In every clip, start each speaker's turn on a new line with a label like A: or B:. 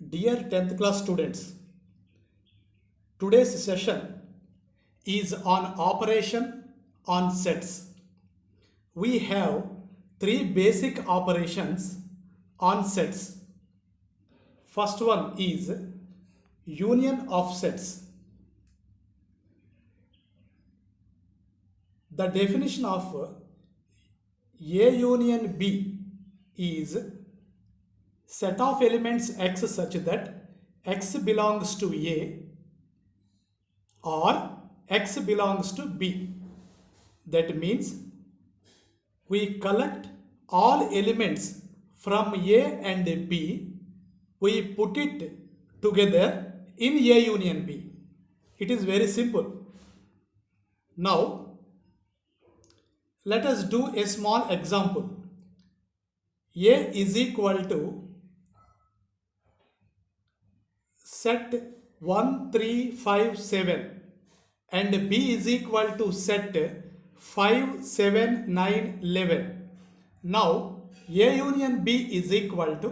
A: Dear 10th class students, today's session is on operation on sets. We have three basic operations on sets. First one is union of sets. The definition of A union B is set of elements X such that X belongs to A or X belongs to B. That means we collect all elements from A and B, we put it together in A union B. It is very simple. Now, let us do a small example. A is equal to set 1, 3, 5, 7 and B is equal to set 5, 7, 9, 11. Now, A union B is equal to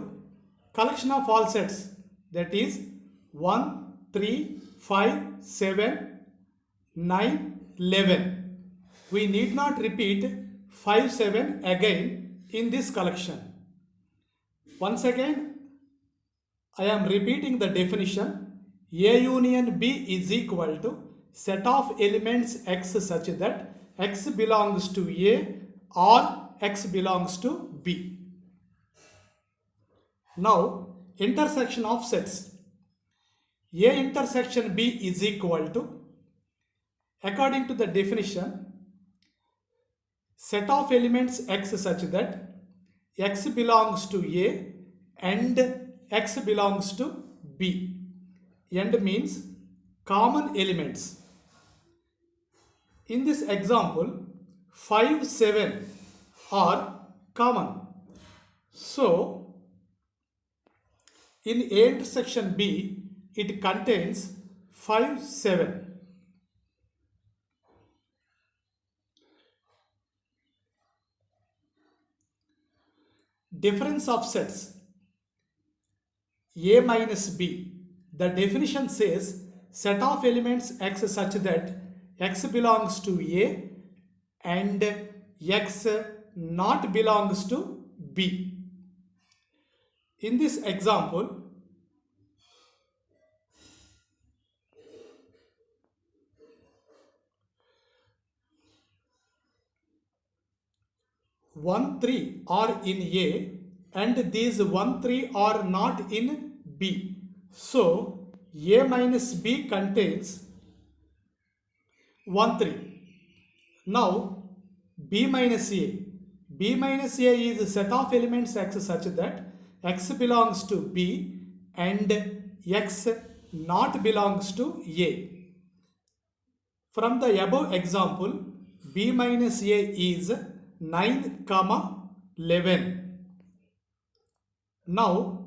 A: collection of all sets, that is 1, 3, 5, 7, 9, 11. We need not repeat 5, 7 again in this collection. Once again, I am repeating the definition. A union B is equal to set of elements X such that X belongs to A or X belongs to B. Now, intersection of sets. A intersection B is equal to, according to the definition, set of elements X such that X belongs to A and X belongs to B. And means common elements. In this example, 5, 7 are common. So, in A intersection B, it contains 5, 7. Difference of sets A minus B. The definition says set of elements X such that X belongs to A and X not belongs to B. In this example, one, 3 are in A and these 1, 3 are not in B. So, A minus B contains 1, 3. Now, B minus A. B minus A is a set of elements X such that X belongs to B and X not belongs to A. From the above example, B minus A is 9, 11. Now,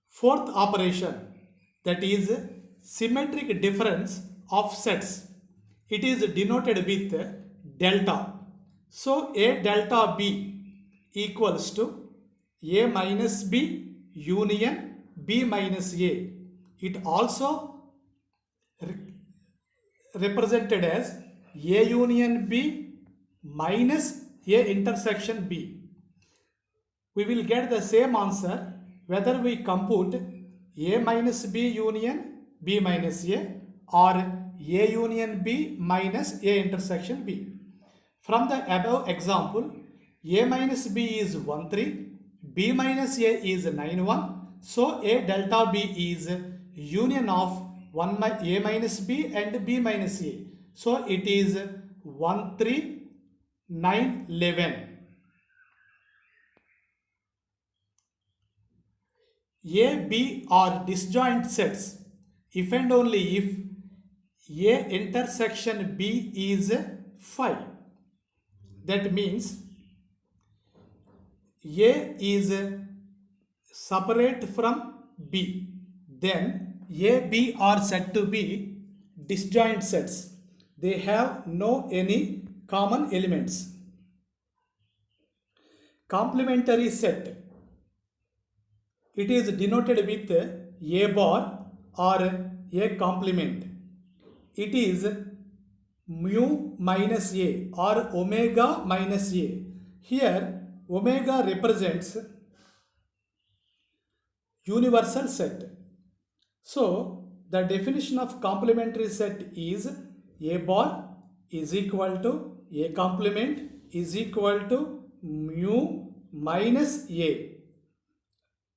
A: fourth operation, that is symmetric difference of sets. It is denoted with delta. So, A delta B equals to A minus B union B minus A. It also represented as A union B minus A intersection B. We will get the same answer whether we compute A minus B union B minus A or A union B minus A intersection B. From the above example, A minus B is 1, 3, B minus A is 9, 1. So, A delta B is union of A minus B and B minus A. So, it is 1, 3, 9, 11. A, B are disjoint sets if and only if A intersection B is 5. That means A is separate from B. Then A, B are said to be disjoint sets. They have no any common elements. Complementary set. It is denoted with A bar or A complement. It is mu minus A or omega minus A. Here omega represents universal set. So the definition of complementary set is A bar is equal to A complement is equal to mu minus A.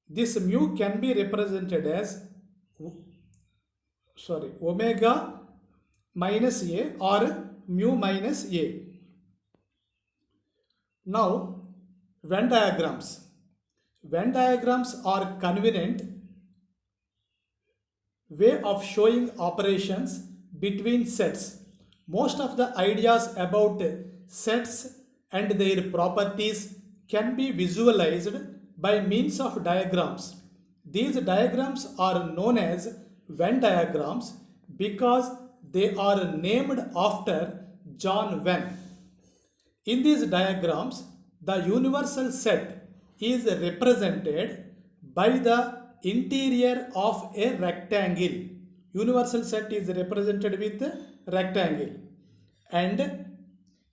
A: This mu can be represented as omega minus A or mu minus A. Now Venn diagrams. Venn diagrams are convenient way of showing operations between sets. Most of the ideas about sets and their properties can be visualized by means of diagrams. These diagrams are known as Venn diagrams because they are named after John Venn. In these diagrams, the universal set is represented by the interior of a rectangle. Universal set is represented with a rectangle and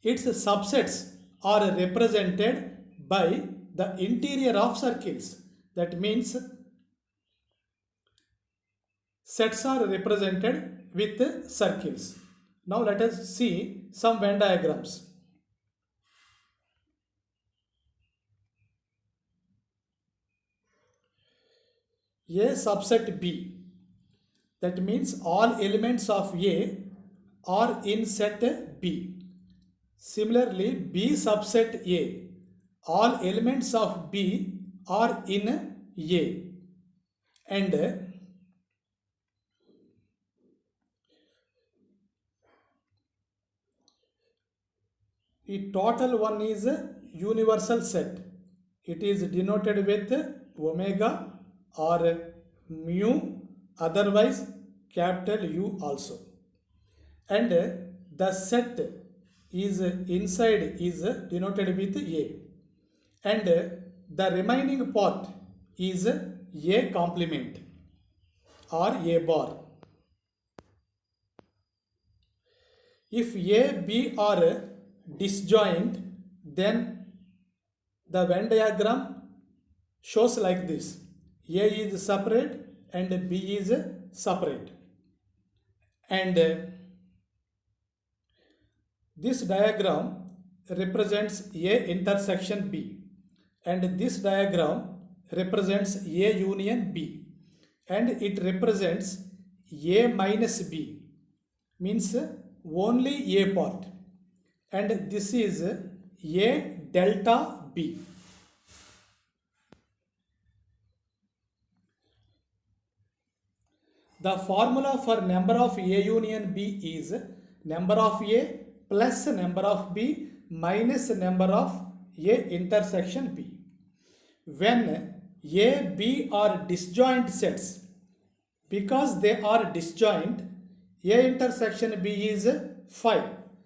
A: its subsets are represented by the interior of circles. That means sets are represented with circles. Now let us see some Venn diagrams. A subset B. That means all elements of A are in set B. Similarly, B subset A. All elements of B are in A. And the total one is a universal set. It is denoted with omega or mu, otherwise capital U also. And the set is inside is denoted with A. And the remaining part is A complement or A bar. If A, B are disjoint, then the Venn diagram shows like this. A is separate and B is separate. And this diagram represents A intersection B. And this diagram represents A union B. And it represents A minus B. Means only A part. And this is A delta B. The formula for number of A union B is number of A plus number of B minus number of A intersection B. When A, B are disjoint sets, because they are disjoint, A intersection B is 5.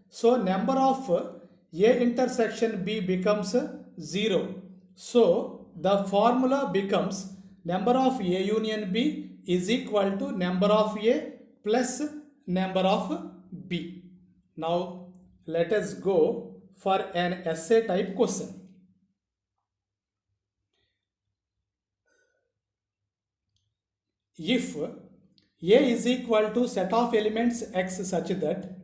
A: So number of A intersection B becomes 0. So the formula becomes number of A union B is equal to number of A plus number of B. Now let us go for an essay type question. If A is equal to set of elements X such that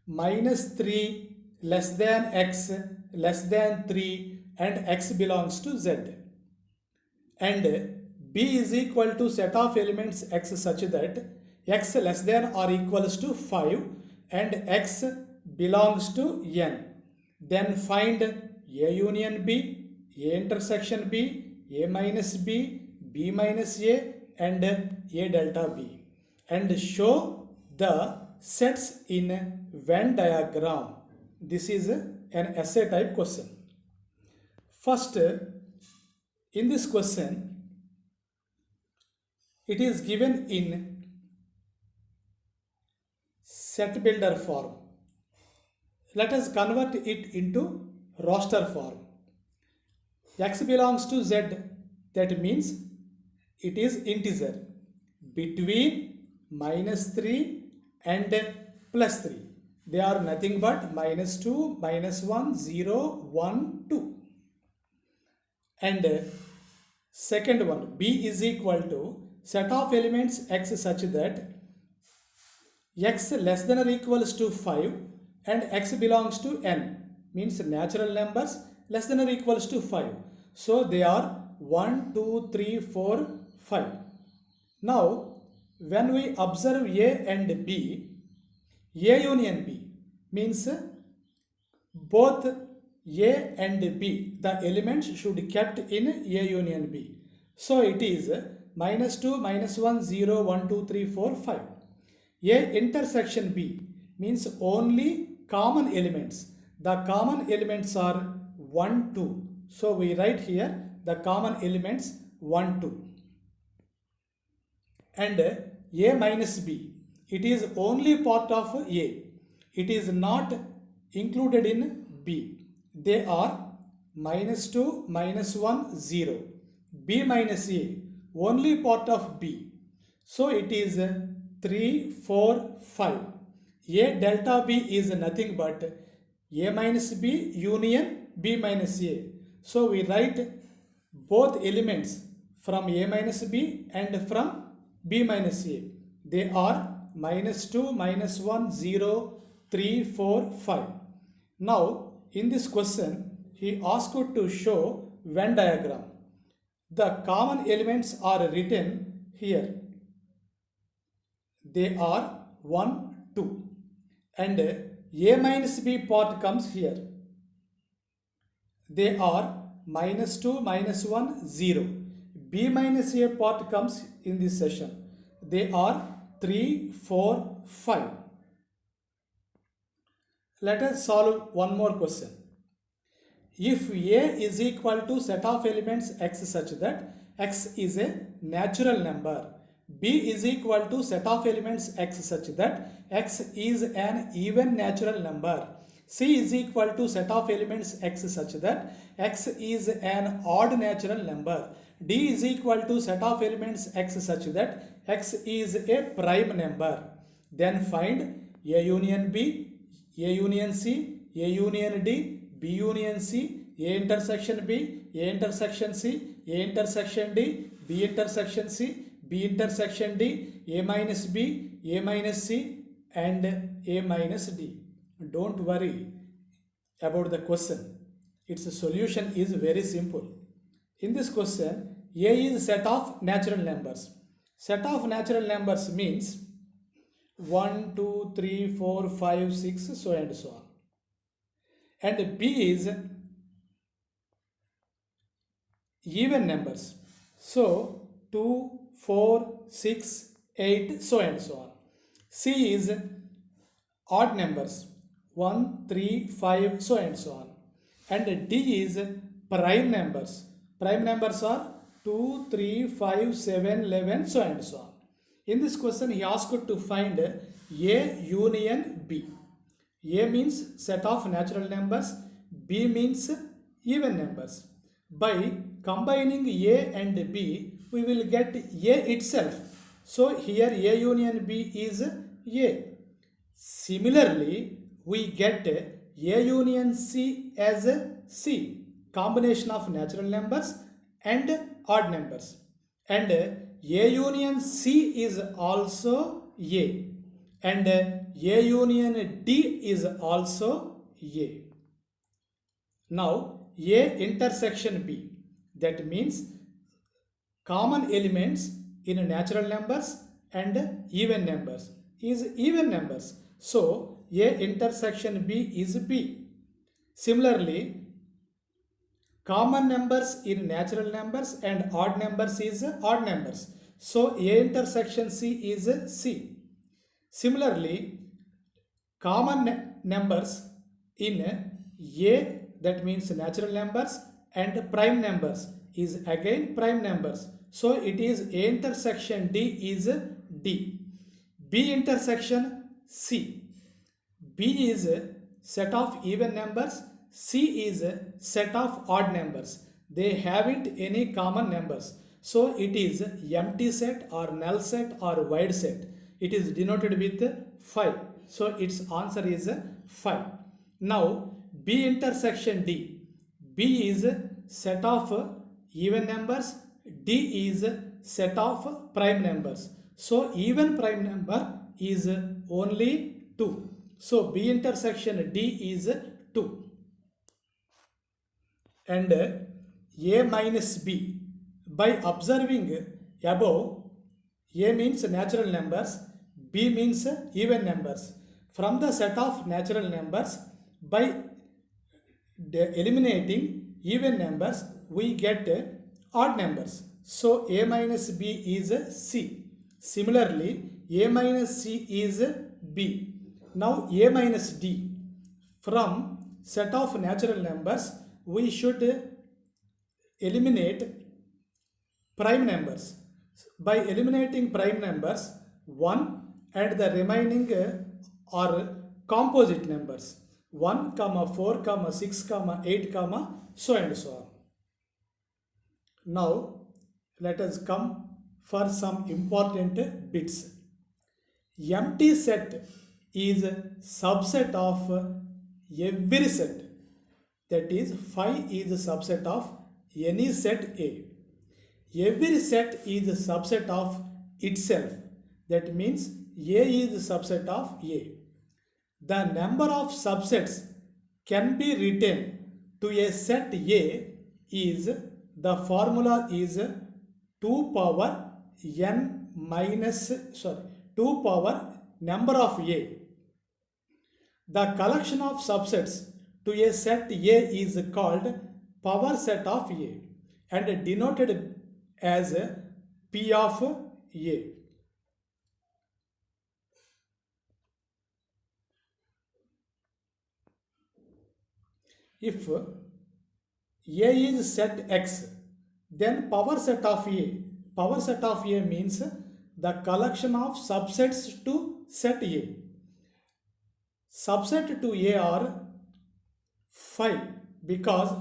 A: minus 3 less than X less than 3 and X belongs to Z, and B is equal to set of elements X such that X less than or equals to 5 and X belongs to N, then find A union B, A intersection B, A minus B, B minus A and A delta B, and show the sets in Venn diagram. This is an essay type question. First, in this question, it is given in set builder form. Let us convert it into roster form. X belongs to Z, that means it is integer. between -3 and +3. They are nothing but -2, -1, 0, 1, 2. And second one, B is equal to set of elements x such that x less than or equals to 5 and x belongs to n, means natural numbers less than or equals to 5. So they are 1, 2, 3, 4, 5. Now when we observe A and B, A union B means both A and B, the elements should be kept in A union B. So it is -2, -1, 0, 1, 2, 3, 4, 5. A intersection B means only common elements. The common elements are 1, 2. So we write here the common elements 1, 2. And A minus B, it is only part of A. It is not included in B. They are -2, -1, 0. B minus A, only part of B. So it is 3, 4, 5. A delta B is nothing but A minus B union B minus A. So we write both elements from A minus B and from B minus A. They are -2, -1, 0, 3, 4, 5. Now in this question he asked to show Venn diagram. The common elements are written here. They are 1, 2. And A minus B part comes here. They are -2, -1, 0. B minus A part comes in this session. They are 3, 4, 5. Let us solve one more question. If A is equal to set of elements x such that x is a natural number, B is equal to set of elements x such that x is an even natural number, C is equal to set of elements x such that x is an odd natural number, D is equal to set of elements x such that x is a prime number, then find A union B, A union C, A union D, B union C, A intersection B, A intersection C, A intersection D, B intersection C, B intersection D, A minus B, A minus C, and A minus D. Don't worry about the question. Its solution is very simple. In this question, A is set of natural numbers. Set of natural numbers means 1, 2, 3, 4, 5, 6, so and so on. And B is even numbers. So 2, 4, 6, 8, so and so on. C is odd numbers. 1, 3, 5, so and so on. And D is prime numbers. Prime numbers are 2, 3, 5, 7, 11, so and so on. In this question, he asked to find A union B. A means set of natural numbers, B means even numbers. By combining A and B, we will get A itself. So here A union B is A. Similarly, we get A union C as C, combination of natural numbers and odd numbers. And A union C is also A. And A union D is also A. Now A intersection B, that means common elements in natural numbers and even numbers is even numbers. So A intersection B is B. Similarly, common numbers in natural numbers and odd numbers is odd numbers. So A intersection C is C. Similarly, common numbers in A, that means natural numbers, and prime numbers is again prime numbers. So it is A intersection D is D. B intersection C. B is set of even numbers, C is set of odd numbers. They haven't any common numbers. So it is empty set or null set or void set. It is denoted with 5. So its answer is 5. Now B intersection D. B is set of even numbers. D is set of prime numbers. So even prime number is only 2. So B intersection D is 2. And A minus B. By observing above, A means natural numbers, B means even numbers. From the set of natural numbers, by eliminating even numbers, we get odd numbers. So A minus B is C. Similarly, A minus C is B. Now A minus D. From set of natural numbers, we should eliminate prime numbers. By eliminating prime numbers, 1 and the remaining are composite numbers. 1, 4, 6, 8, so and so on. Now, let us come for some important bits. Empty set is subset of every set. That is, phi is a subset of any set A. Every set is a subset of itself. That means A is a subset of A. The number of subsets can be written to a set A is, the formula is 2 power n minus 2 power number of A. The collection of subsets to a set A is called power set of A and denoted as P of A. If A is set X, then power set of A. Power set of A means the collection of subsets to set A. Subset to A are phi because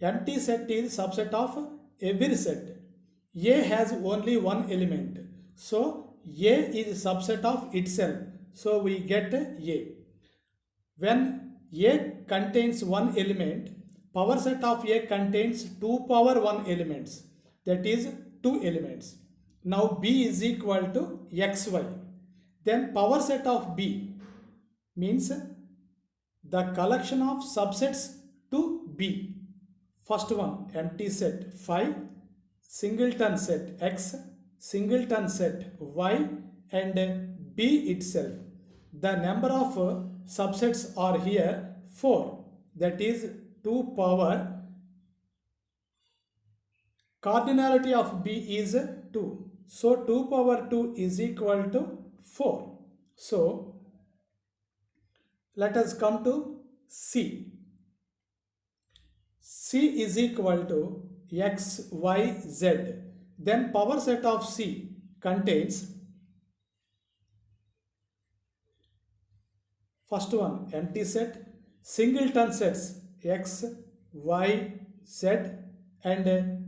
A: empty set is subset of every set. A has only one element. So A is subset of itself. So we get A. When A contains one element, power set of A contains 2 power 1 elements. That is 2 elements. Now B is equal to XY. Then power set of B means the collection of subsets to B. First one, empty set phi, singleton set X, singleton set Y, and B itself. The number of subsets are here 4. That is 2 power. Cardinality of B is 2. So 2 power 2 is equal to 4. So let us come to C. C is equal to X, Y, Z. Then power set of C contains first one, empty set, singleton sets X, Y, Z, and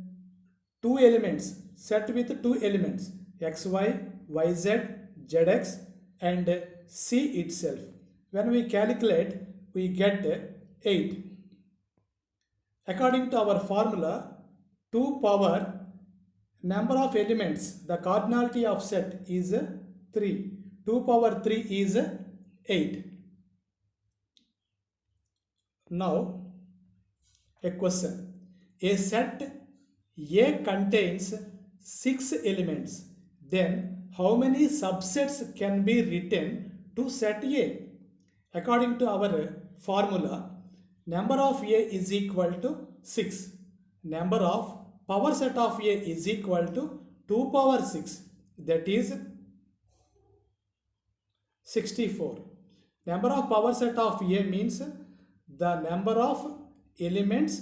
A: 2 elements, set with 2 elements XY, YZ, ZX, and C itself. When we calculate, we get 8. According to our formula, 2 power number of elements, the cardinality of set is 3. 2 power 3 is 8. Now, a question. A set A contains 6 elements. Then, how many subsets can be written to set A? According to our formula, number of A is equal to 6. Number of power set of A is equal to 2 power 6. That is 64. Number of power set of A means the number of elements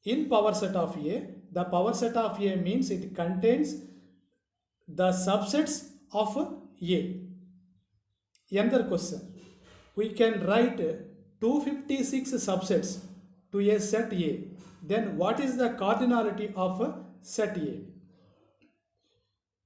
A: in power set of A. The power set of A means it contains the subsets of A. Another question. We can write 256 subsets to a set A. Then what is the cardinality of set A?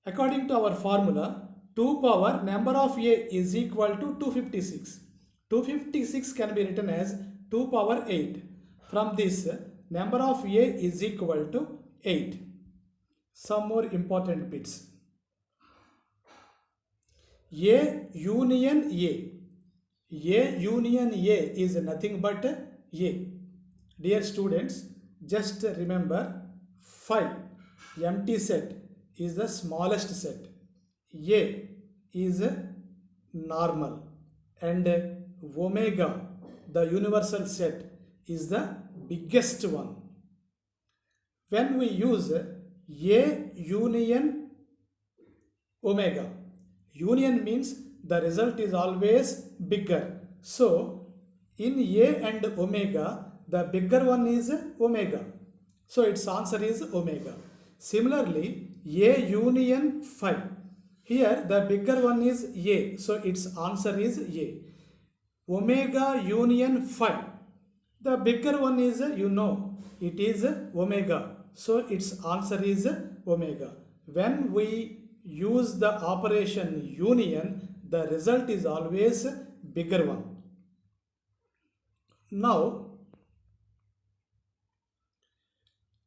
A: According to our formula, 2 power number of A is equal to 256. 256 can be written as 2 power 8. From this, number of A is equal to 8. Some more important bits. A union A. A union A is nothing but A. Dear students, just remember 5 empty set is the smallest set. A is normal and omega, the universal set, is the biggest one. When we use A union omega, union means the result is always bigger. So in A and omega, the bigger one is omega. So its answer is omega. Similarly, A union 5. Here the bigger one is A. So its answer is A. Omega union 5. The bigger one is, it is omega. So its answer is omega. When we use the operation union, the result is always bigger one. Now,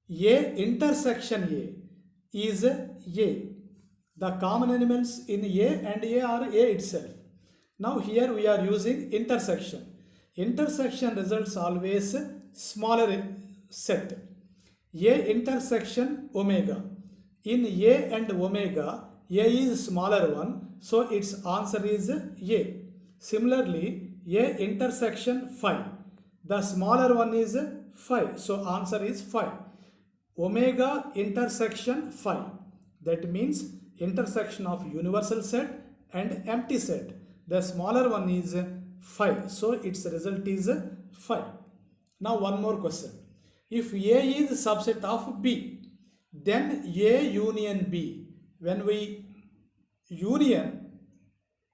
A: A intersection A is A. The common elements in A and A are A itself. Now here we are using intersection. Intersection results always smaller set. A intersection omega. In A and omega, A is smaller one, so its answer is A. Similarly, A intersection 5. The smaller one is 5, so answer is 5. Omega intersection 5. That means intersection of universal set and empty set. The smaller one is 5, so its result is 5. Now one more question. If A is subset of B, then A union B. When we union,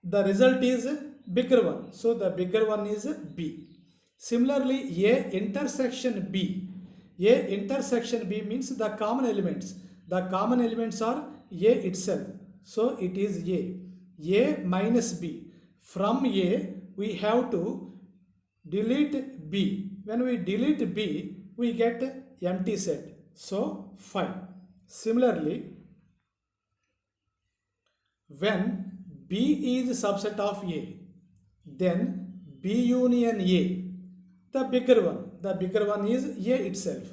A: the result is bigger one. So the bigger one is B. Similarly, A intersection B. A intersection B means the common elements. The common elements are A itself. So it is A. A minus B. From A, we have to delete B. When we delete B, we get empty set. So 5. Similarly, when B is subset of A, then B union A, the bigger one is A itself.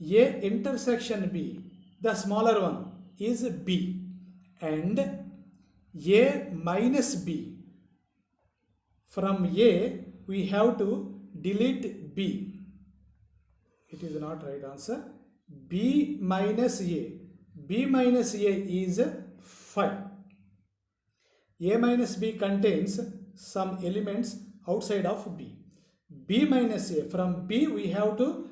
A: A intersection B, the smaller one is B, and A minus B. From A, we have to delete B. It is not right answer. B minus A. B minus A is 5. A minus B contains some elements outside of B. B minus A. From B, we have to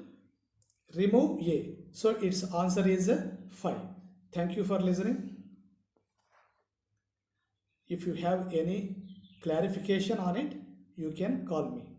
A: remove A. So its answer is 5. Thank you for listening. If you have any clarification on it, you can call me.